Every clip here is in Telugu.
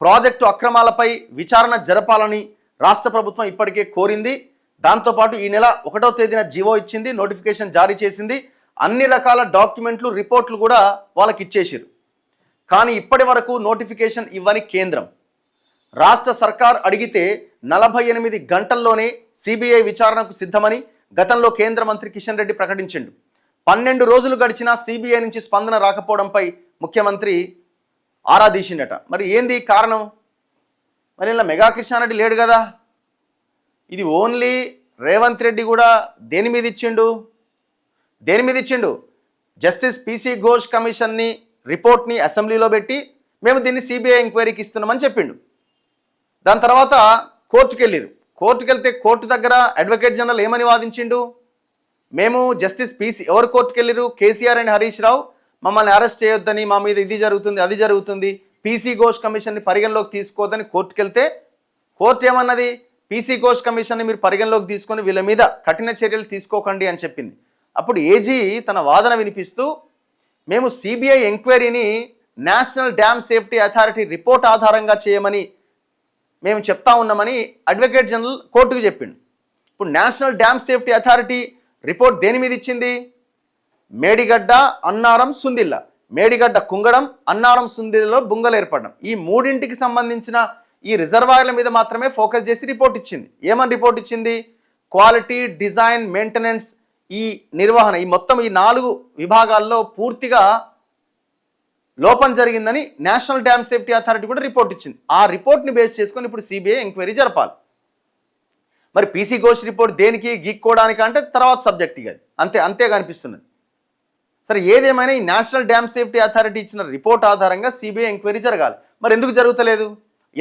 ప్రాజెక్టు అక్రమాలపై విచారణ జరపాలని రాష్ట్ర ప్రభుత్వం ఇప్పటికే కోరింది. దాంతోపాటు ఈ నెల 1వ తేదీన జీవో ఇచ్చింది, నోటిఫికేషన్ జారీ చేసింది. అన్ని రకాల డాక్యుమెంట్లు, రిపోర్ట్లు కూడా వాళ్ళకి ఇచ్చేసారు. కానీ ఇప్పటి వరకు నోటిఫికేషన్ ఇవ్వని కేంద్రం, రాష్ట్ర సర్కార్ అడిగితే 48 గంటల్లోనే సిబిఐ విచారణకు సిద్ధమని గతంలో కేంద్ర మంత్రి కిషన్ రెడ్డి ప్రకటించిండు. 12 రోజులు గడిచినా సిబిఐ నుంచి స్పందన రాకపోవడంపై ముఖ్యమంత్రి ఆరాధీసిండట. మరి ఏంది కారణం? మరి ఇలా మెగా కృష్ణారెడ్డి లేడు కదా. ఇది ఓన్లీ రేవంత్ రెడ్డి కూడా దేని మీద ఇచ్చిండు? జస్టిస్ పిసి ఘోష్ కమిషన్ని రిపోర్ట్ని అసెంబ్లీలో పెట్టి మేము దీన్ని సిబిఐ ఎంక్వైరీకి ఇస్తున్నామని చెప్పిండు. దాని తర్వాత కోర్టుకెళ్తే కోర్టు దగ్గర అడ్వకేట్ జనరల్ ఏమని వాదించిండు? మేము జస్టిస్ పిసి ఎవరు కోర్టుకెళ్ళిరు? కేసీఆర్ అండ్ హరీష్ రావు మమ్మల్ని అరెస్ట్ చేయొద్దని, మా మీద ఇది జరుగుతుంది అది జరుగుతుంది, పిసి ఘోష్ కమిషన్ని పరిగణలోకి తీసుకోవద్దని కోర్టుకెళ్తే కోర్టు ఏమన్నది? పిసి ఘోష్ కమిషన్ని మీరు పరిగణలోకి తీసుకొని వీళ్ళ మీద కఠిన చర్యలు తీసుకోకండి అని చెప్పింది. అప్పుడు ఏజీ తన వాదన వినిపిస్తూ మేము సిబిఐ ఎంక్వైరీని national dam safety authority report ఆధారంగా చేయమని మేము చెప్తా ఉన్నామని అడ్వకేట్ జనరల్ కోర్టుకు చెప్పిండు. ఇప్పుడు national dam safety authority report దేని మీద ఇచ్చింది? మేడిగడ్డ, అన్నారం, సుందిల్ల. మేడిగడ్డ కుంగడం, అన్నారం సుందిల్లో బుంగలు ఏర్పడడం, ఈ మూడింటికి సంబంధించిన ఈ రిజర్వాయర్ల మీద మాత్రమే ఫోకస్ చేసి రిపోర్ట్ ఇచ్చింది. ఏమని రిపోర్ట్ ఇచ్చింది? క్వాలిటీ, డిజైన్, మెయింటెనెన్స్, ఈ నిర్వహణ, ఈ మొత్తం ఈ 4 విభాగాల్లో పూర్తిగా లోపం జరిగిందని నేషనల్ డ్యామ్ సేఫ్టీ అథారిటీ కూడా రిపోర్ట్ ఇచ్చింది. ఆ రిపోర్ట్ని బేస్ చేసుకొని ఇప్పుడు సిబిఐ ఎంక్వైరీ జరపాలి. మరి పిసి ఘోష్ రిపోర్ట్ దేనికి? గీక్కోవడానికి అంటే తర్వాత సబ్జెక్ట్ ఇక అంతే కనిపిస్తున్నది. సరే, ఏదేమైనా ఈ నేషనల్ డ్యామ్ సేఫ్టీ అథారిటీ ఇచ్చిన రిపోర్ట్ ఆధారంగా సిబిఐ ఎంక్వైరీ జరగాలి. మరి ఎందుకు జరుగుతలేదు?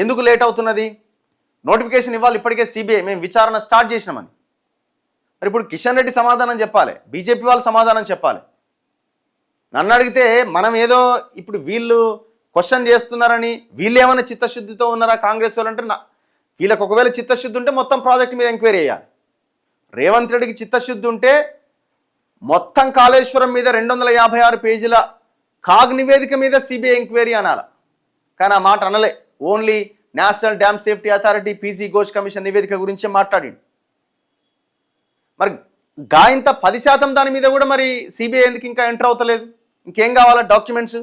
ఎందుకు లేట్ అవుతున్నది? నోటిఫికేషన్ ఇవ్వాలి ఇప్పటికే సిబిఐ, మేము విచారణ స్టార్ట్ చేసినామని. మరి ఇప్పుడు కిషన్ రెడ్డి సమాధానం చెప్పాలి, బీజేపీ వాళ్ళు సమాధానం చెప్పాలి. నన్ను అడిగితే మనం ఏదో ఇప్పుడు వీళ్ళు క్వశ్చన్ చేస్తున్నారని, వీళ్ళు ఏమైనా చిత్తశుద్ధితో ఉన్నారా కాంగ్రెస్ వాళ్ళు అంటే, వీళ్ళకి ఒకవేళ చిత్తశుద్ధి ఉంటే మొత్తం ప్రాజెక్ట్ మీద ఎంక్వైరీ చేయాలి. రేవంత్ రెడ్డికి చిత్తశుద్ధి ఉంటే మొత్తం కాళేశ్వరం మీద 256 పేజీల కాగ్ నివేదిక మీద సిబిఐ ఎంక్వైరీ అనాలి. కానీ ఆ మాట అనలే. Only national dam safety authority PC Ghosh commission నివేదిక గురించే మాట్లాడిండు. మరి ఇంత 10% దాని మీద కూడా మరి సిబిఐ ఎందుకు ఇంకా ఎంటర్ అవుతలేదు? ఇంకేం కావాలా డాక్యుమెంట్స్?